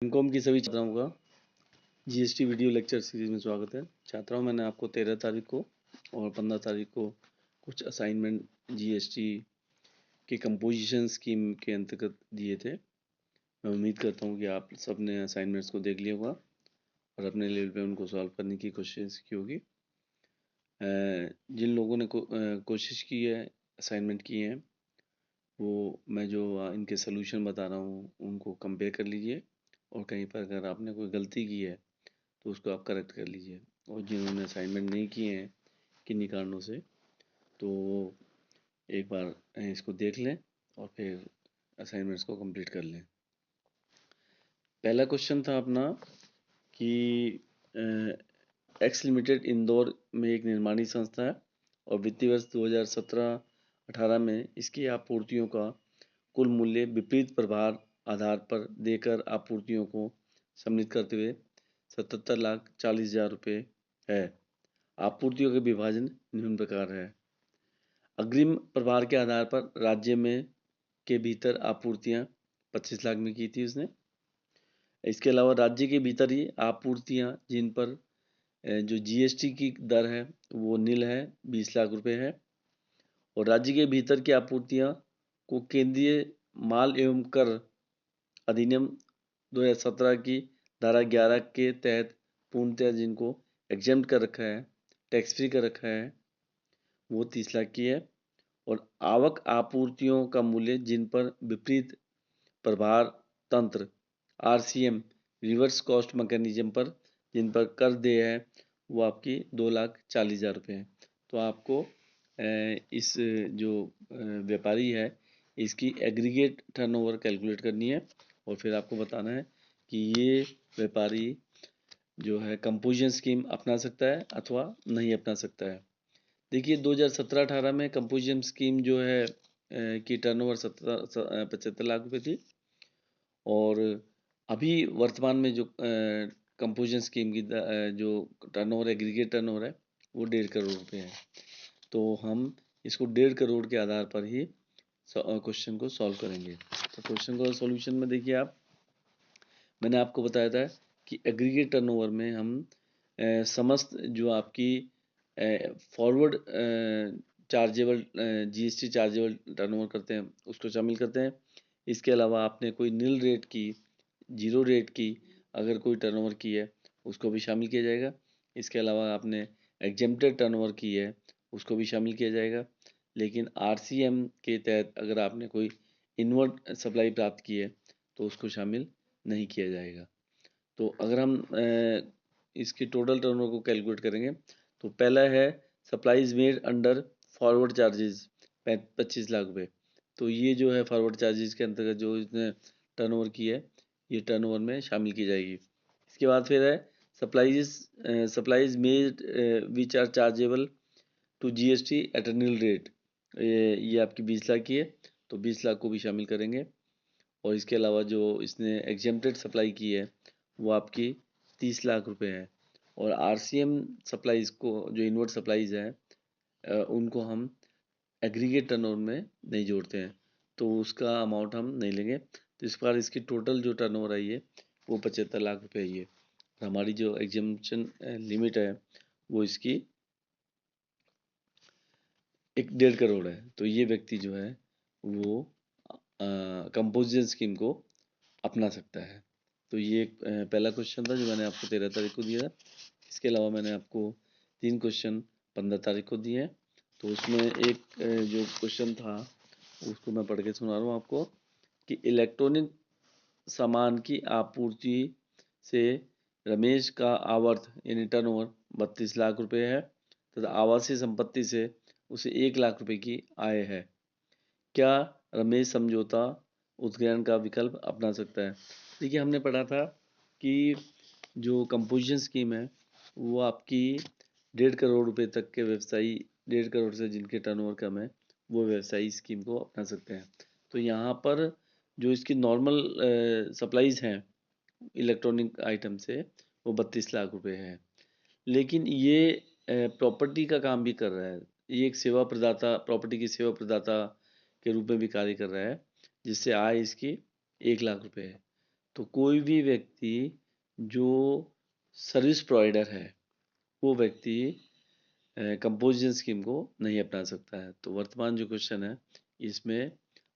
MCom की सभी छात्राओं का जीएसटी वीडियो लेक्चर सीरीज में स्वागत है। छात्राओं, मैंने आपको 13 तारीख को और 15 तारीख को कुछ असाइनमेंट जीएसटी के कंपोजिशन स्कीम के अंतर्गत दिए थे। मैं उम्मीद करता हूँ कि आप सबने असाइनमेंट्स को देख लिया होगा और अपने लेवल पे उनको सॉल्व करने की कोशिश की होगी। जिन लोगों ने कोशिश की है, असाइनमेंट किए हैं, वो मैं जो इनके सोल्यूशन बता रहा हूँ उनको कंपेयर कर लीजिए और कहीं पर अगर आपने कोई गलती की है तो उसको आप करेक्ट कर लीजिए। और जिन्होंने असाइनमेंट नहीं किए हैं किन्हीं कारणों से, तो वो एक बार इसको देख लें और फिर असाइनमेंट्स को कंप्लीट कर लें। पहला क्वेश्चन था अपना कि एक्स लिमिटेड इंदौर में एक निर्माणी संस्था है और वित्तीय वर्ष 2017-18 में इसकी आपूर्तियों का कुल मूल्य विपरीत प्रभार आधार पर देकर आपूर्तियों को सम्मिलित करते हुए 77,40,000 रुपये है। आपूर्तियों के विभाजन निम्न प्रकार है। अग्रिम प्रभार के आधार पर राज्य में के भीतर आपूर्तियां 25 लाख में की थी उसने। इसके अलावा राज्य के भीतर ही आपूर्तियां जिन पर जो जीएसटी की दर है वो नील है, 20 लाख रुपए है। और राज्य के भीतर की आपूर्तियां को केंद्रीय माल एवं कर अधिनियम 2017 की धारा 11 के तहत पूर्णतः जिनको एग्जेम्प्ट कर रखा है, टैक्स फ्री कर रखा है, वो 30 लाख की है। और आवक आपूर्तियों का मूल्य जिन पर विपरीत प्रभार तंत्र आरसीएम रिवर्स कॉस्ट मैकेनिज्म पर जिन पर कर देय है वो आपकी 2,40,000 रुपये है। तो आपको इस जो व्यापारी है इसकी एग्रीगेट टर्नओवर कैलकुलेट करनी है और फिर आपको बताना है कि ये व्यापारी जो है कंपोजिशन स्कीम अपना सकता है अथवा नहीं अपना सकता है। देखिए 2017-18 में कंपोजिशन स्कीम जो है की टर्नओवर 75 लाख रुपए थी और अभी वर्तमान में जो कंपोजिशन स्कीम की जो टर्नओवर एग्रीगेट टर्नओवर है वो 1.5 करोड़ रुपए है। तो हम इसको 1.5 करोड़ के आधार पर ही क्वेश्चन को सॉल्व करेंगे। तो क्वेश्चन का सॉल्यूशन में देखिए आप, मैंने आपको बताया था कि एग्रीगेट टर्नओवर में हम समस्त जो आपकी forward chargeable GST chargeable turnover करते हैं उसको शामिल करते हैं। इसके अलावा आपने कोई नील रेट की, जीरो रेट की अगर कोई टर्नओवर की है उसको भी शामिल किया जाएगा। इसके अलावा आपने एग्जेम्प्टेड टर्नओवर की है उसको भी शामिल किया जाएगा। लेकिन आरसीएम के तहत अगर आपने कोई इनवर्ट सप्लाई प्राप्त की है तो उसको शामिल नहीं किया जाएगा। तो अगर हम इसकी टोटल टर्नओवर को कैलकुलेट करेंगे तो पहला है supplies made under forward charges 25 lakh रुपए। तो ये जो है फॉरवर्ड चार्जेस के अंतर्गत जो इसने टर्नओवर की है ये टर्नओवर में शामिल की जाएगी। इसके बाद फिर है supplies made which are chargeable to GST at a nil rate. ये आपकी 20 लाख की है तो 20 लाख को भी शामिल करेंगे। और इसके अलावा जो इसने एग्जेम्प्टेड सप्लाई की है वो आपकी 30 लाख रुपए है। और आरसीएम सप्लाईज को जो इनवर्ट सप्लाईज हैं उनको हम एग्रीगेट टर्नओवर में नहीं जोड़ते हैं तो उसका अमाउंट हम नहीं लेंगे। तो इस बार इसकी टोटल जो टर्नओवर आई है वो 75 लाख रुपए आई है। हमारी जो एग्जेम्पशन लिमिट है वो इसकी 1.5 करोड़ है। तो ये व्यक्ति जो है वो कंपोजिशन स्कीम को अपना सकता है। तो ये पहला क्वेश्चन था जो मैंने आपको 13 तारीख को दिया था। इसके अलावा मैंने आपको 3 क्वेश्चन 15 तारीख को दिए हैं। तो उसमें एक जो क्वेश्चन था उसको मैं पढ़ के सुना रहा हूँ आपको कि इलेक्ट्रॉनिक सामान की आपूर्ति से रमेश का आवर्त यानी टर्नओवर 32 लाख रुपए है तथा आवासीय संपत्ति से उसे 1 लाख रुपए की आय है। क्या रमेश समझौता उत्खनन का विकल्प अपना सकता है? देखिए हमने पढ़ा था कि जो कंपोजिशन स्कीम है वो आपकी 1.5 करोड़ रुपए तक के व्यवसायी, 1.5 करोड़ से जिनके टर्नओवर कम है वो व्यवसायी स्कीम को अपना सकते हैं। तो यहाँ पर जो इसकी नॉर्मल सप्लाईज हैं इलेक्ट्रॉनिक आइटम से वो 32 लाख रुपए है। लेकिन ये प्रॉपर्टी का काम भी कर रहा है। ये एक सेवा प्रदाता, प्रॉपर्टी की सेवा प्रदाता के रूप में भी कार्य कर रहा है जिससे आय इसकी 1 लाख रुपए है। तो कोई भी व्यक्ति जो सर्विस प्रोवाइडर है वो व्यक्ति कंपोजिशन स्कीम को नहीं अपना सकता है। तो वर्तमान जो क्वेश्चन है इसमें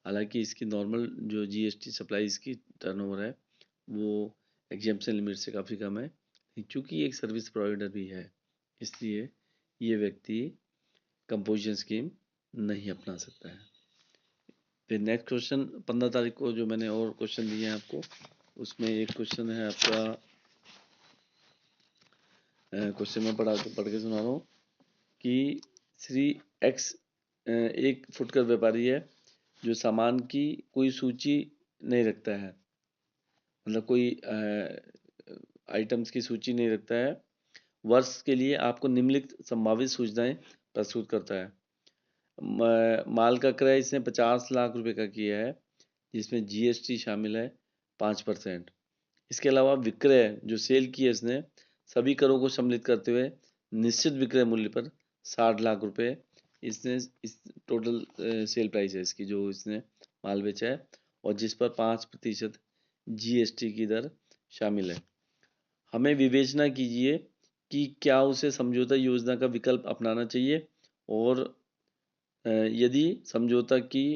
हालांकि इसकी नॉर्मल जो जीएसटी सप्लाईज की टर्नओवर है वो एग्जेम्पशन लिमिट से काफ़ी कम है, चूँकि एक सर्विस प्रोवाइडर भी है इसलिए ये व्यक्ति कंपोजिशन स्कीम नहीं अपना सकता है। फिर नेक्स्ट क्वेश्चन 15 तारीख को जो मैंने और क्वेश्चन दिए हैं आपको, उसमें एक क्वेश्चन है आपका, क्वेश्चन में पढ़ के सुना रहा हूँ कि श्री एक्स एक फुटकर व्यापारी है जो सामान की कोई सूची नहीं रखता है, मतलब कोई आइटम्स की सूची नहीं रखता है। वर्ष के लिए आपको निम्नलिखित संभावित सूचनाएं प्रस्तुत करता है। माल का क्रय इसने 50 लाख रुपए का किया है जिसमें जीएसटी शामिल है 5%। इसके अलावा विक्रय जो सेल की है इसने सभी करों को सम्मिलित करते हुए निश्चित विक्रय मूल्य पर 60 लाख रुपए इसने इस टोटल सेल प्राइस है इसकी जो इसने माल बेचा है, और जिस पर 5% जीएसटी की दर शामिल है। हमें विवेचना कीजिए कि क्या उसे समझौता योजना का विकल्प अपनाना चाहिए, और यदि समझौता की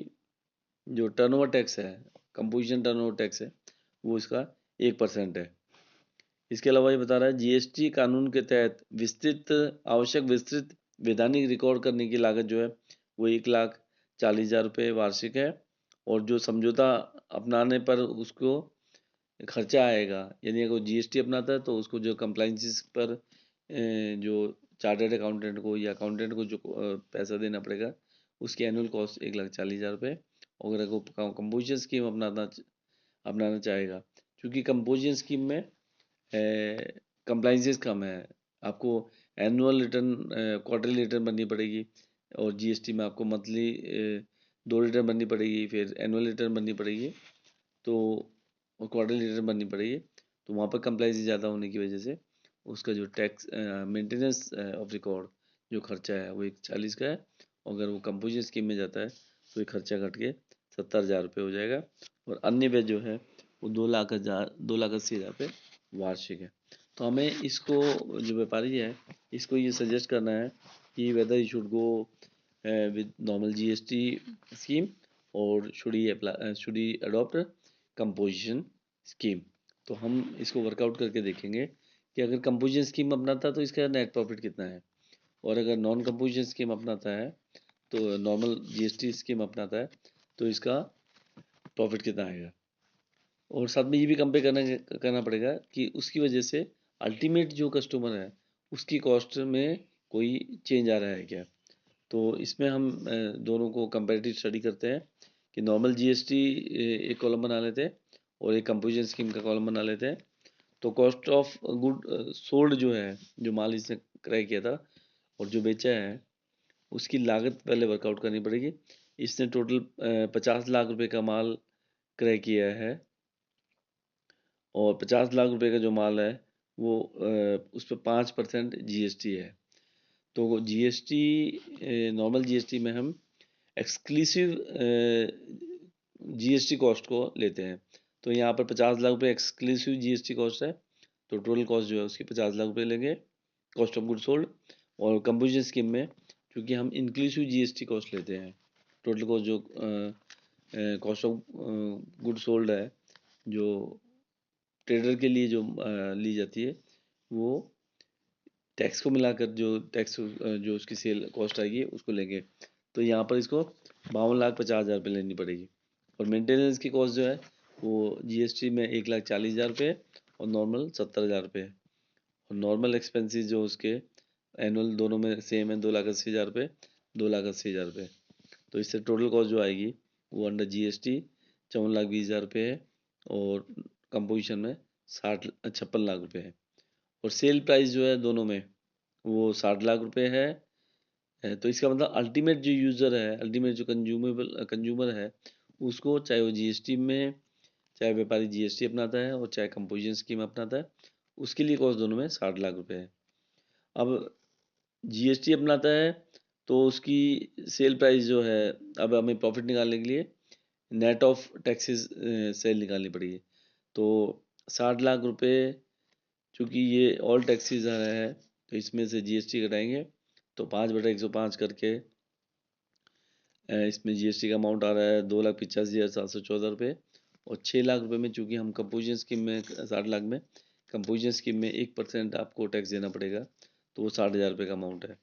जो टर्नओवर टैक्स है, कंपोजिशन टर्नओवर टैक्स है, वो इसका 1% है। इसके अलावा ये बता रहा है जीएसटी कानून के तहत आवश्यक विस्तृत वैधानिक रिकॉर्ड करने की लागत जो है वो 1,40,000 रुपये वार्षिक है, और जो समझौता अपनाने पर उसको खर्चा आएगा, यानी अगर जीएसटी अपनाता है तो उसको जो कंप्लाइंसेस पर जो चार्टर्ड अकाउंटेंट को या अकाउंटेंट को जो पैसा देना पड़ेगा उसकी एनुअल कॉस्ट 1,40,000 रुपये। और अगर वो कंपोजिशन स्कीम अपनाना चाहेगा, क्योंकि कंपोजिशन स्कीम में कंप्लाइंसेस कम है, आपको एनुअल रिटर्न क्वार्टरली रिटर्न बननी पड़ेगी, और जीएसटी में आपको मंथली 2 रिटर्न बननी पड़ेगी, फिर एनुअल रिटर्न बननी पड़ेगी, तो और क्वार्टरली रिटर्न बननी पड़ेगी। तो वहाँ पर कंप्लाइंस ज़्यादा होने की वजह से उसका जो टैक्स मेंटेनेंस ऑफ रिकॉर्ड जो खर्चा है वो 1,40 का है, और अगर वो कंपोजिशन स्कीम में जाता है तो ये खर्चा घट के 70,000 रुपये हो जाएगा, और अन्य व्यय जो है वो 2,80,000 रुपये वार्षिक है। तो हमें इसको जो व्यापारी है इसको ये सजेस्ट करना है कि whether you should go with normal GST scheme और should he adopt composition scheme. तो हम इसको वर्कआउट करके देखेंगे कि अगर कंपोजिशन स्कीम अपनाता है तो इसका नेट प्रॉफिट कितना है, और अगर नॉन कंपोजिशन स्कीम अपनाता है तो नॉर्मल जीएसटी स्कीम अपनाता है तो इसका प्रॉफिट कितना आएगा। और साथ में ये भी कंपेयर करना पड़ेगा कि उसकी वजह से अल्टीमेट जो कस्टमर है उसकी कॉस्ट में कोई चेंज आ रहा है क्या। तो इसमें हम दोनों को कंपैरेटिव स्टडी करते हैं कि नॉर्मल जीएसटी एक कॉलम बना लेते हैं और एक कंपोजिशन स्कीम का कॉलम बना लेते हैं। तो कॉस्ट ऑफ गुड सोल्ड जो है, जो माल इसने क्रय किया था और जो बेचा है उसकी लागत पहले वर्कआउट करनी पड़ेगी। इसने टोटल 50 लाख रुपए का माल क्रय किया है, और 50 लाख रुपए का जो माल है वो उस पर 5% जीएसटी है। तो जीएसटी नॉर्मल जीएसटी में हम एक्सक्लूसिव जीएसटी कॉस्ट को लेते हैं। तो यहाँ पर 50 लाख रुपए एक्सक्लूसिव जीएसटी कॉस्ट है, तो टोटल कॉस्ट जो है उसकी 50 लाख रुपए लेंगे, कॉस्ट ऑफ गुड सोल्ड। और कंपोजिशन स्कीम में क्योंकि हम इंक्लूसिव जीएसटी कॉस्ट लेते हैं, टोटल कॉस्ट जो कॉस्ट ऑफ गुड सोल्ड है जो ट्रेडर के लिए जो ली जाती है वो टैक्स को मिलाकर जो टैक्स जो उसकी सेल कॉस्ट आएगी उसको लेंगे। तो यहाँ पर इसको 52,50,000 रुपये लेनी पड़ेगी, और मेंटेनेंस की कॉस्ट जो है वो जीएसटी में 1,40,000 रुपये और नॉर्मल 70,000 रुपये है, और नॉर्मल एक्सपेंसेस जो उसके एनुअल दोनों में सेम है 2,80,000 रुपये 2,80,000 रुपये। तो इससे टोटल कॉस्ट जो आएगी वो अंडर जीएसटी 54,20,000 रुपये है, और कंपोजिशन में 56 लाख रुपये है, और सेल प्राइस जो है दोनों में वो 60 लाख रुपये है। तो इसका मतलब अल्टीमेट जो यूज़र है, अल्टीमेट जो कंज्यूमर है उसको, चाहे वो जीएसटी में, चाहे व्यापारी जीएसटी अपनाता है और चाहे कंपोजिशन स्कीम अपनाता है, उसके लिए कॉस्ट दोनों में 60 लाख रुपये है। अब जीएसटी अपनाता है तो उसकी सेल प्राइस जो है, अब हमें प्रॉफिट निकालने के लिए नेट ऑफ टैक्सेस सेल निकालनी पड़ेगी। तो 60 लाख रुपए, चूँकि ये ऑल टैक्सेस आ रहा है तो इसमें से जीएसटी घटाएंगे तो 5/105 करके इसमें जीएसटी का अमाउंट आ रहा है 2,85,714 रुपये। और 6 लाख रुपए में, चूँकि हम कंपोजिशन स्कीम में 60 लाख में कंपोजिशन स्कीम में 1% आपको टैक्स देना पड़ेगा, तो वो 60,000 रुपये का अमाउंट है।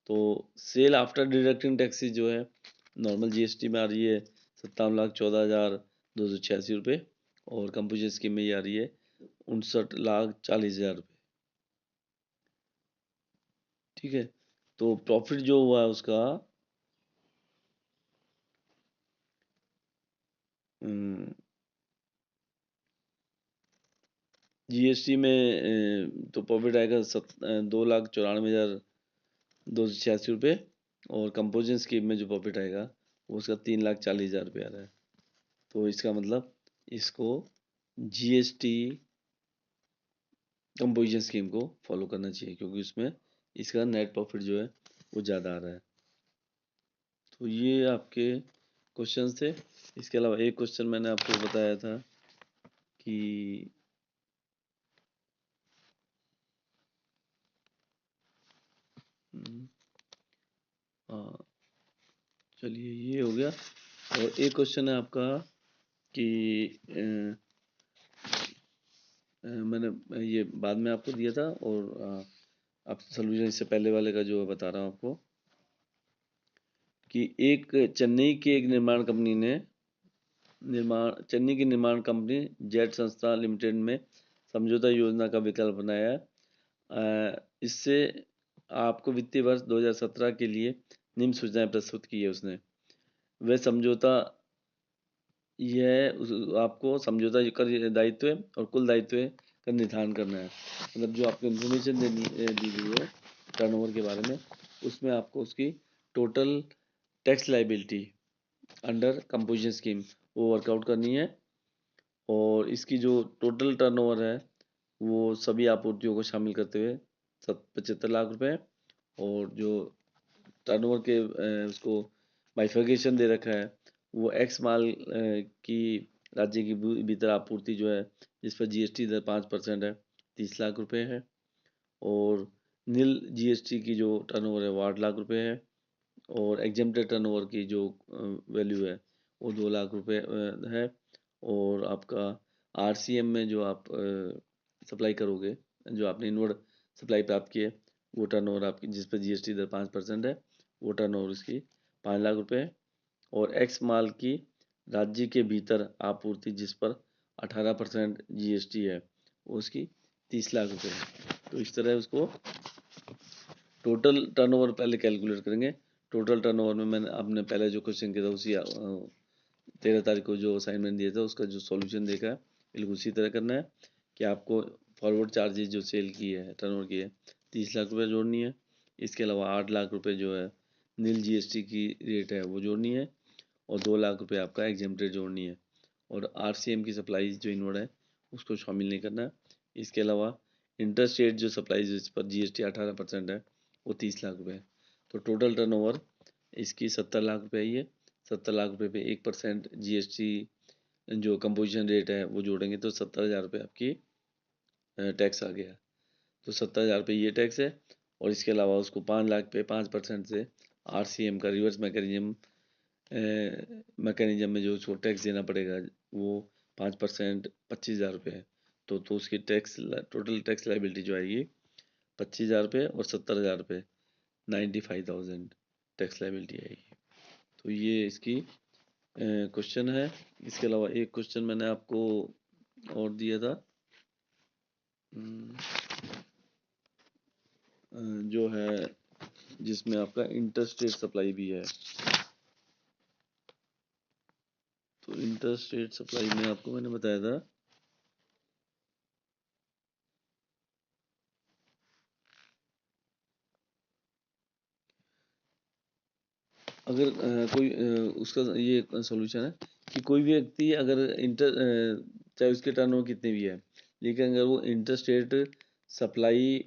तो सेल आफ्टर डिडक्टिंग टैक्सेस जो है नॉर्मल जीएसटी में आ रही है 57,14,286 रुपये, और कंपोजिशन स्कीम में ये आ रही है 59,40,000 रुपये। ठीक है, तो प्रॉफिट जो हुआ है उसका जीएसटी में तो प्रॉफिट आएगा 2,94,286 रुपये, और कंपोजिशन स्कीम में जो प्रॉफिट आएगा वो उसका 3,40,000 रुपये आ रहा है। तो इसका मतलब इसको जीएसटी कंपोजिशन स्कीम को फॉलो करना चाहिए, क्योंकि उसमें इसका नेट प्रॉफिट जो है वो ज़्यादा आ रहा है। तो ये आपके क्वेश्चन थे। इसके अलावा एक क्वेश्चन मैंने आपको बताया था कि हाँ, चलिए ये हो गया। और एक क्वेश्चन है आपका कि मैंने ये बाद में आपको दिया था, और आप सोल्यूशन इससे पहले वाले का जो बता रहा हूँ आपको, कि एक चेन्नई की एक चेन्नई की निर्माण कंपनी जेट संस्था लिमिटेड में समझौता योजना का विकल्प बनाया है। इससे आपको वित्तीय वर्ष 2017 के लिए निम्न सूचनाएं प्रस्तुत की है उसने। वह समझौता आपको समझौता कर दायित्व और कुल दायित्व का निर्धारण करना है। मतलब जो आपको इन्फॉर्मेशन दी गई है टर्नओवर के बारे में, उसमें आपको उसकी total tax liability under composition scheme वो वर्कआउट करनी है। और इसकी जो टोटल टर्नओवर है वो सभी आपूर्तियों को शामिल करते हुए 75 लाख रुपए, और जो टर्नओवर के उसको बाइफर्केशन दे रखा है वो एक्स माल की राज्य की भीतर आपूर्ति जो है जिस पर जीएसटी दर 5% है 30 लाख रुपए है। और नील जीएसटी की जो टर्नओवर है वो 8 लाख रुपए है। और एग्जेम्प्टेड टर्नओवर की जो वैल्यू है वो 2 लाख रुपए है। और आपका आरसीएम में जो आप सप्लाई करोगे, जो आपने इनवर्ड सप्लाई प्राप्त की है, वो टर्नओवर आपकी जिस पर जीएसटी दर 5% है, वो टर्नओवर इसकी 5 लाख रुपए है। और एक्स माल की राज्य के भीतर आपूर्ति जिस पर 18% जीएसटी है वो उसकी 30 लाख रुपए है। तो इस तरह उसको टोटल टर्नओवर पहले कैलकुलेट करेंगे। टोटल टर्नओवर में मैंने आपने पहले जो क्वेश्चन किया था उसी 13 तारीख को जो असाइनमेंट दिया था उसका जो सॉल्यूशन देखा है बिल्कुल उसी तरह करना है कि आपको फॉरवर्ड चार्जेस जो सेल की है टर्नओवर की है 30 लाख रुपए जोड़नी है। इसके अलावा 8 लाख रुपए जो है नील जीएसटी की रेट है वो जोड़नी है, और 2 लाख रुपए आपका एग्जेम्प्टेड जोड़नी है। और आरसीएम की सप्लाई जो इनवर्ड है उसको शामिल नहीं करना है। इसके अलावा इंटरेस्ट रेट जो सप्लाई जिस पर जीएसटी 18% है वो 30 लाख रुपए है। तो टोटल टर्नओवर इसकी 70 लाख रुपए है। ये 70 लाख रुपए पे 1% जीएसटी जो कंपोजिशन रेट है वो जोड़ेंगे तो 70,000 रुपये आपकी टैक्स आ गया। तो 70,000 रुपये ये टैक्स है। और इसके अलावा उसको 5 लाख पे 5% से आरसीएम का रिवर्स मैकेनिज्म में जो उसको टैक्स देना पड़ेगा वो 5% 25,000 रुपये है। तो उसकी टैक्स टोटल टैक्स लाइबिलिटी जो आएगी 25,000 रुपये और 70,000 रुपये 95,000 टैक्स लाइबिलिटी आएगी। तो ये इसकी क्वेश्चन है। इसके अलावा एक क्वेश्चन मैंने आपको और दिया था जो है जिसमें आपका इंटरस्टेट सप्लाई भी है। तो इंटरस्टेट सप्लाई में आपको मैंने बताया था अगर कोई उसका ये सॉल्यूशन है कि कोई भी व्यक्ति अगर चाहे उसके टर्नओवर कितने भी है, लेकिन अगर वो इंटरस्टेट सप्लाई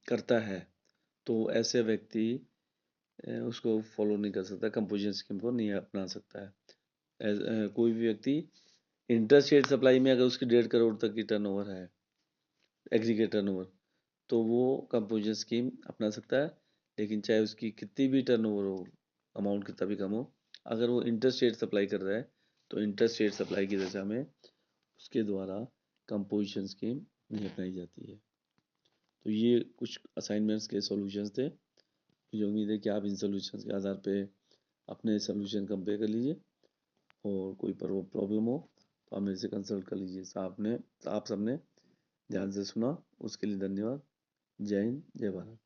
करता है तो ऐसे व्यक्ति उसको फॉलो नहीं कर सकता, कंपोजिशन स्कीम को नहीं अपना सकता है। कोई भी व्यक्ति इंटरस्टेट सप्लाई में अगर उसकी 1.5 करोड़ तक की टर्नओवर है, एग्रीगेट टर्नओवर, तो वो कंपोजिशन स्कीम अपना सकता है। लेकिन चाहे उसकी कितनी भी टर्नओवर हो, अमाउंट कितना भी कम हो, अगर वो इंटरस्टेट सप्लाई कर रहा है तो इंटरस्टेट सप्लाई की दशा में उसके द्वारा कंपोजिशन स्कीम नहीं अपनाई जाती है। तो ये कुछ असाइनमेंट्स के सॉल्यूशंस थे। मुझे उम्मीद है कि आप इन सॉल्यूशंस के आधार पे अपने सॉल्यूशन कंपेयर कर लीजिए, और कोई प्रॉब्लम हो तो आप मेरे से कंसल्ट कर लीजिए। आप सबने ध्यान से सुना, उसके लिए धन्यवाद। जय हिंद, जय भारत।